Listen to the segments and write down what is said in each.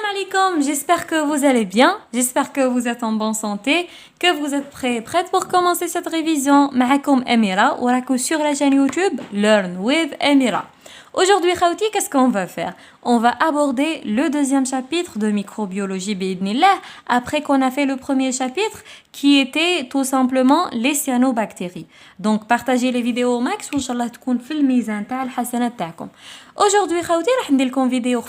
Salam alaikum, j'espère que vous allez bien, j'espère que vous êtes en bonne santé, que vous êtes prêtes pour commencer cette révision. Ma'akoum Amira, ou rakou sur la chaîne YouTube Learn with Amira. Aujourd'hui, Khawti, qu'est-ce qu'on va faire? On va aborder le deuxième chapitre de microbiologie bi'idnillah, après qu'on a fait le premier chapitre qui était tout simplement les cyanobactéries. Donc, partagez les vidéos au max ou inchallah تكون في الميزان تاع الحسنات تاعكم. Aujourd'hui, Khawti, راح ندير لكم فيديو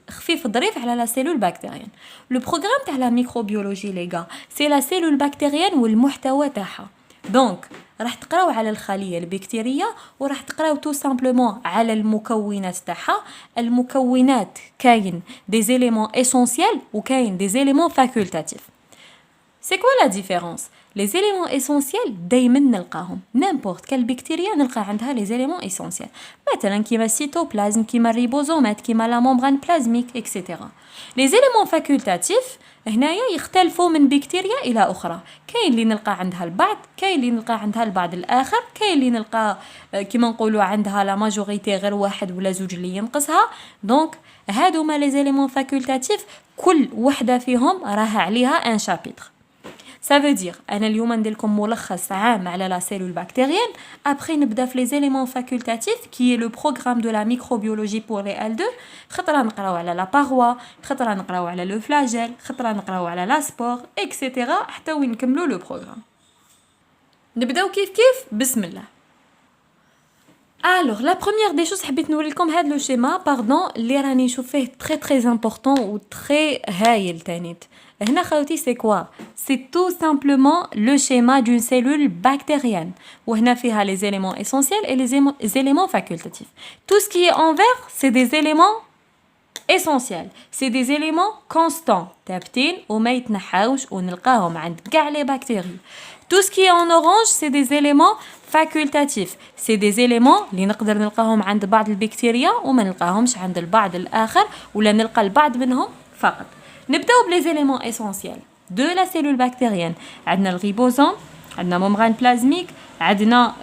خفيف ظريف على la cellule bactérienne. Le programme تاع la microbiologie, les gars, c'est la cellule bactérienne والمحتوى تاعها. Donc, راح تقراو على الخلية البكتيرية وراح تقراو tout simplement على المكونات تاعها. المكونات كاين des éléments essentiels وكاين des éléments facultatifs. C'est quoi la différence? Les éléments essentiels دايما نلقاهم n'importe quelle bactérie نلقى عندها les éléments essentiels. مثلا كيما السيتوبلازم كيما الريبوزومات كيما la membrane plasmique etc. Les éléments facultatifs هنايا يختلفوا من بكتيريا إلى أخرى. كاين اللي نلقى عندها البعض، كاين اللي نلقى عندها البعض الآخر، كاين اللي نلقى كيما نقولوا عندها لا ماجوريتي غير واحد ولا زوج اللي ينقصها. دونك هادوما لي زيليمون فاكولتاتيف كل وحدة فيهم راها عليها ان شابيتر. Ça veut dire أنا اليوم ندير لكم ملخص عام على la cellule bactérienne. Après نبدا في les éléments facultatifs qui est le programme de la microbiologie pour les L2. خطرة نقراو على la paroi, خطرة نقراو على le flagelle, خطرة نقراو على la spore, etc. حتى وين نكملوا le programme. نبداو كيف بسم الله. Alors, la première des choses, حبيت نوريلكم هذا le schéma, pardon, اللي راني نشوف فيه très important ou très هايل تانيت. هنا خوتي c'est quoi? C'est tout simplement le schéma d'une cellule bactérienne. وهنا فيها les éléments essentiels et les éléments facultatifs. Tout ce qui est en vert, c'est des éléments essentiels. C'est des éléments constants. ثابتين وما يتنحاوش ونلقاهم عند كاع les bactéries. Tout ce qui est en orange, c'est des éléments facultatifs. C'est des éléments اللي نقدر نلقاهم عند بعض البكتيريا وما نلقاهمش عند البعض الآخر ولا نلقى البعض منهم فقط. نبداو بلي éléments essentiels de la cellule bactérienne. عندنا الريبوزوم، عندنا membrane plasmique، عندنا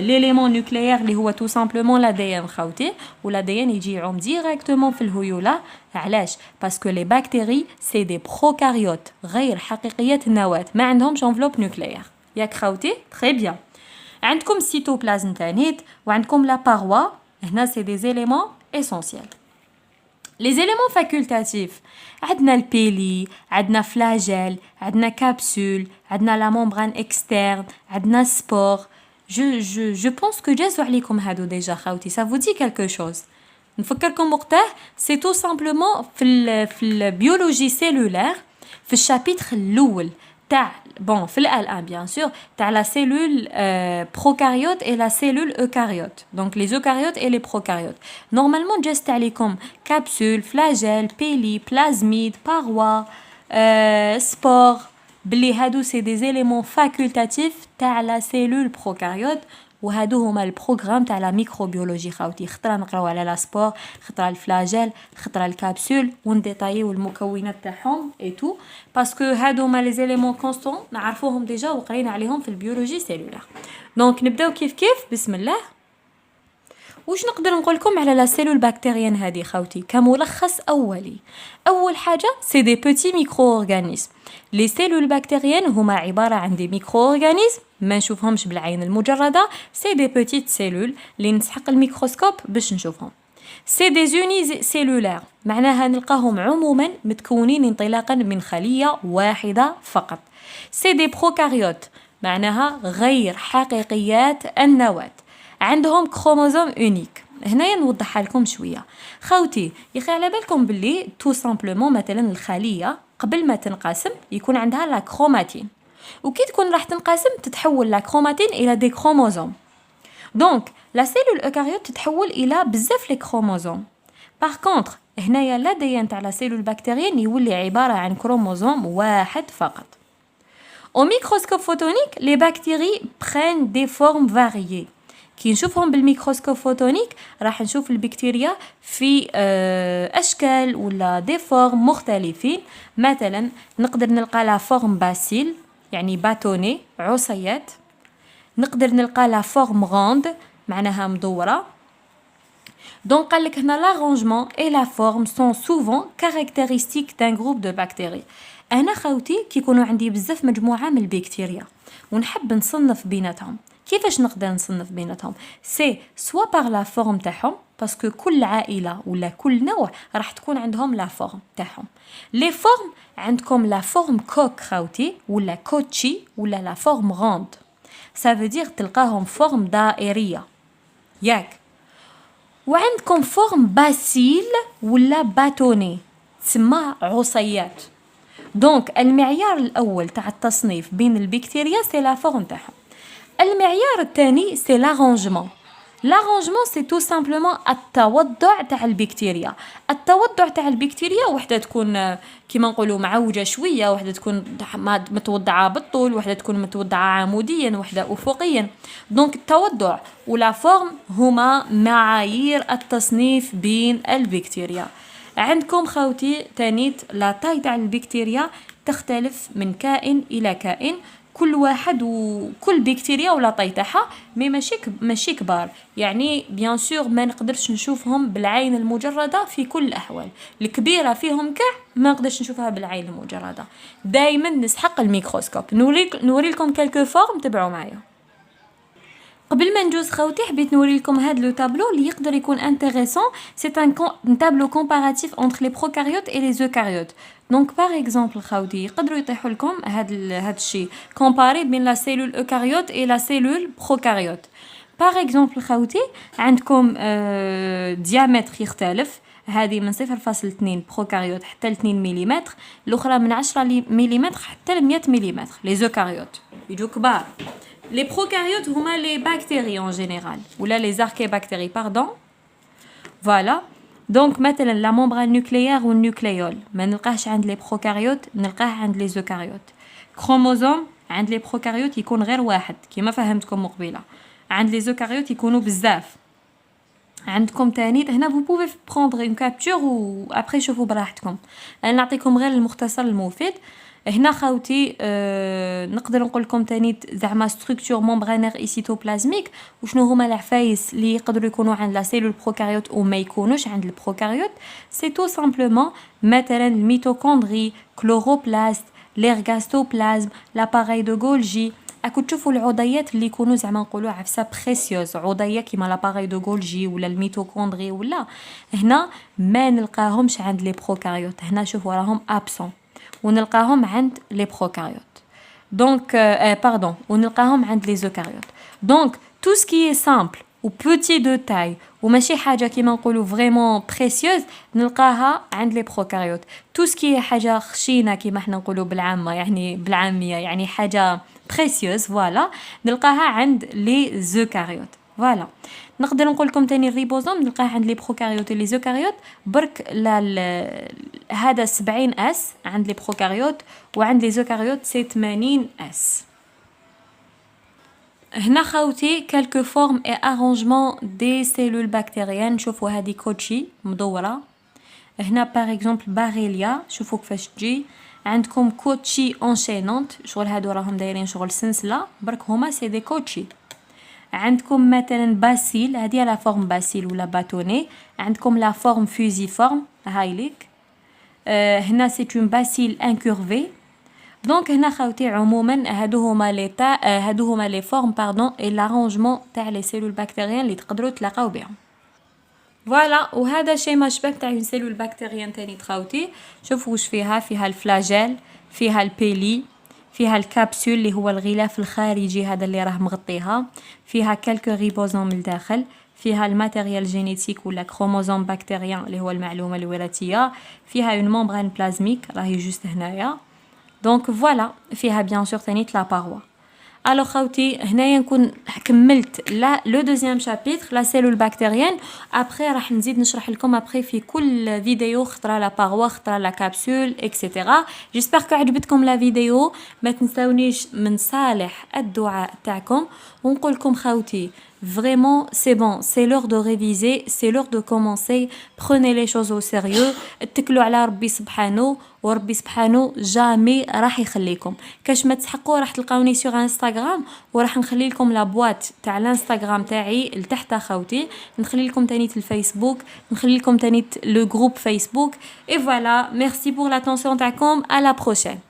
l'élément nucléaire اللي هو tout simplement l'ADN خوتي، والADN يجي يعوم directement في الهيولة. علاش؟ باسكو les bactéries c'est des prokaryotes غير حقيقية النواة، ما عندهمش enveloppe nucléaire. ياك خوتي؟ très bien. عندكم السيتوبلازم تانيت وعندكم la paroi. هنا c'est des éléments essentiels. Les éléments facultatifs, عندنا البيلي، عندنا فلاجيل، عندنا كابسول، عندنا la membrane externe، عندنا spore. Je pense que جازوا عليكم هادو déjà خوتي. Ça vous dit quelque chose? نفكركم وقتاه c'est tout simplement في البيولوجي cellulaire في الشابيتر الأول تاع في ال1 bien sûr تاع la cellule prokaryote et la cellule eucaryote. Donc les eucaryotes et les prokaryotes. Normalement جست عليكم capsule, flagelle, péli, plasmide, paroi, spore. بلي هادو c'est des éléments facultatifs تاع la cellule prokaryote. وهادو هما البروغرام تاع لا ميكروبيولوجي خاوتي. خطره نقراو على لا سبور، خطره الفلاجيل، خطره الكابسول ونديطايو المكونات تاعهم اي تو باسكو هادو هما لي زيليمون كونستون نعرفوهم ديجا وقرينا عليهم في البيولوجي سيلولار. دونك نبداو كيف بسم الله. واش نقدر نقول لكم على لا سيلول بكتيريان هذه خوتي كملخص اولي؟ اول حاجه سي دي بوتي ميكرو اورغانيزم. لي سيلول بكتيريان هما عباره عن دي ميكرو اورغانيزم ما نشوفهمش بالعين المجرده. سي دي بوتيت سيلول اللي نسحق الميكروسكوب باش نشوفهم. سي دي زوني سيلولار، معناها نلقاهم عموما متكونين انطلاقا من خليه واحده فقط. سي دي بروكاريوت، معناها غير حقيقيات النواه، عندهم كروموزوم اونيك. هنايا نوضحها لكم شويه خوتي. يخي على بالكم باللي تو سامبلومون مثلا الخليه قبل ما تنقسم يكون عندها لا كروماتين، وكي تكون راح تنقسم تتحول لا كروماتين الى دي كروموزوم. دونك لا سيلول اوكاريوت تتحول الى بزاف لي كروموزوم. باغ كونطخ هنايا لا دي تاع لا سيلول بكتيريين يولي عباره عن كروموزوم واحد فقط. Au microscope photonique, les bactéries prennent des formes variées. كي نشوفهم بالميكروسكوب فوتونيك راح نشوف البكتيريا في أشكال ولا دي فورم مختلفين. مثلا نقدر نلقى لا فورم باسيل يعني باتوني عصيات، نقدر نلقى لا فورم غوند معناها مدورة، Donc قال لك هنا l'arrangement et la forme sont souvent caractéristiques d'un groupe de bactéries. انا خوتي كيكونوا عندي بزاف مجموعه من البكتيريا ونحب نصنف بيناتهم. كيفاش نقدر نصنف بيناتهم؟ سي سوا بار لا فورم تاعهم باسكو كل عائله ولا كل نوع راح تكون عندهم لا فورم تاعهم. لي فورم عندكم لا فورم كوك خوتي ولا كوتشي ولا لا فورم غوند. ça veut dire تلقاهم فورم دائريه ياك. وعندكم فورم باسيل ولا باتوني تسمى عصيات. دونك المعيار الاول تاع التصنيف بين البكتيريا سي لا فورم تاعهم. المعيار الثاني سي لارونجمون. لارونجمون سي تو سامبلومون التوضع تاع البكتيريا. التوضع تاع البكتيريا وحده تكون كيما نقولوا معوجه شويه، وحده تكون متوضعه بالطول، وحده تكون متوضعه عموديا، وحده افقيا. دونك التوضع ولا فورم هما معايير التصنيف بين البكتيريا. عندكم خوتي تانيت لا تاي تاع البكتيريا تختلف من كائن الى كائن، كل واحد وكل بكتيريا ولا طاي تاعها ماشي كبار، يعني بيان سور ما نقدرش نشوفهم بالعين المجرده في كل الاحوال. الكبيره فيهم كاع ما نقدرش نشوفها بالعين المجرده، دائما نسحق الميكروسكوب. نوري لكم كالكو فورم، تبعوا معايا. قبل ما نجوز خوتي حبيت نوري لكم هذا لو تابلو اللي يقدر يكون انتريسون. سي ان تابلو كومباراتيف انتر لي بروكاريوت اي لي زوكاريوت. دونك باغ اكزومبل خوتي يقدروا يطيحوا لكم هذا الشيء كومباري بين لا سيلول اوكاريوت اي لا سيلول بروكاريوت. باغ اكزومبل خوتي عندكم ديامتر يختلف، هذه من 0.2 بروكاريوت حتى ل 2 ملم، الاخرى من 10 ملم حتى ل 100 ملم. لي زوكاريوت يجوا كبار. Les prokaryotes هما les bactéries en général ولا les archébactéries pardon. Voilà. Donc مثلا la membrane nucléaire ou nucléole ما نلقاهش عند les prokaryotes، نلقاه عند les eucaryotes. chromosome عند les prokaryotes يكون غير واحد كيما فهمتكم قبيله، عند les eucaryotes يكونوا بزاف. عندكم تاني هنا vous pouvez prendre une capture و après شوفوا براحتكم. انا نعطيكم غير المختصر المفيد. هنا خوتي نقدر نقول لكم تاني زعما ستركتور ممبرانير اي سيتوبلازميك وشنو هما العفايس اللي يقدروا يكونوا عند لا سيلول بروكاريوت وما يكونوش عند البروكاريوت. سي تو سامبلومون مثلا الميتوكوندري، كلوروبلاست، ليرغاستوبلازم، لاباراي دو غولجي. اكو تشوفوا العضيات اللي يكونوا زعما نقولوا عفسه بريسيوز، عضيه كيما لاباراي دو غولجي ولا الميتوكوندري ولا هنا ما نلقاهمش عند لي بروكاريوت. هنا شوفوا راهم ابسون ونلقاهم عند لي بروكاريوت. دونك باردون ونلقاهم عند لي زوكاريوت. دونك تو سكي سامبل و بوتي دو تاي وماشي حاجه كيما نقولوا فريمون بريسيوز نلقاها عند لي بروكاريوت. تو سكي حاجه خشينه كيما حنا نقولوا بالعامه يعني بالعاميه يعني حاجه بريسيوز فوالا نلقاها عند لي زوكاريوت. فوالا نقدر نقول لكم تاني الريبوزوم نلقاه عند لي بروكاريوت ولي زوكاريوت برك هذا 70 اس عند لي بروكاريوت وعند لي زوكاريوت سي 80 اس. هنا خوتي كالكو فورم اي ارونجمون دي سيلول بكتيريان. شوفوا هذه كوتشي مدوره. هنا باغ اكزومبل باريليا شوفوا كيفاش تجي. عندكم كوتشي انشينونت شغل هادو راهم دايرين شغل سلسله برك هما سي دي كوتشي. عندكم مثلا باسيل هذه لا فورم باسيل ولا باتوني. عندكم لا فورم فوزيفورم هاي ليك. هنا سي اون باسيل انكورفي. دونك هنا خوتي عموما هادو هما لي فورم باردون اي لارونجمون تاع لي سيلول بكتيريان اللي تقدروا تلاقاو بهم. فوالا وهذا شيما شبه تاع اون سيلول بكتيريان تاني خوتي. شوفوا واش فيها الفلاجيل، فيها البيلي، فيها الكابسول اللي هو الغلاف الخارجي هذا اللي راه مغطيها، فيها كالكو ريبوزوم من الداخل، فيها الماتيريال جينيتيك ولا كروموزوم بكتيريان اللي هو المعلومه الوراثيه، فيها اون ممبران بلازميك راهي جوست هنايا. دونك فوالا فيها بيان سور ثاني لا باروا. الو خوتي هنايا نكون كملت لو دوزيام شابيتر لا سيلول بكتيريان. ابري راح نزيد نشرح لكم ابري في كل فيديو خطره لا باروا خطره لا كابسول اكسيتيرا. جيسبر كو عجبتكم لا فيديو. ما تنساونيش من صالح الدعاء تاعكم ونقول لكم خوتي Vraiment, c'est bon, c'est l'heure de réviser, c'est l'heure de commencer. Prenez les choses au sérieux. اتكلوا على ربي سبحانه وربي سبحانه جامي راح يخليكم. كاش ما تسحقوا راح تلقاوني سور انستغرام وراح نخلي لكم لا بواط تاع الانستغرام تاعي لتحت اخوتي، نخلي لكم تانيت الفيسبوك، نخلي لكم تانيت لو جروب فيسبوك. Et voilà, merci pour l'attention تاعكم. À la prochaine.